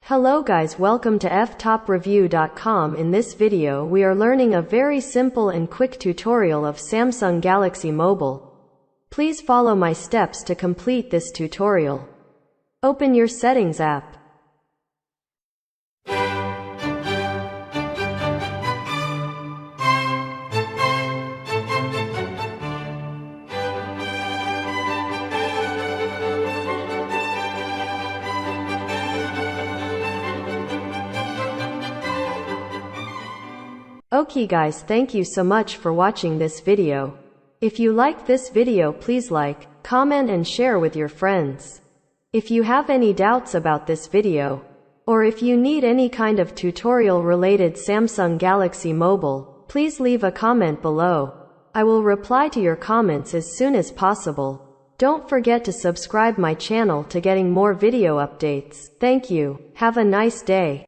Hello guys, welcome to Ftopreview.com. In this video we are learning a very simple and quick tutorial of Samsung Galaxy Mobile. Please follow my steps to complete this tutorial. Open your Settings app. Okay guys, thank you so much for watching this video. If you like this video, please like, comment and share with your friends. If you have any doubts about this video, or if you need any kind of tutorial related Samsung Galaxy Mobile, please leave a comment below. I will reply to your comments as soon as possible. Don't forget to subscribe my channel to getting more video updates. Thank you. Have a nice day.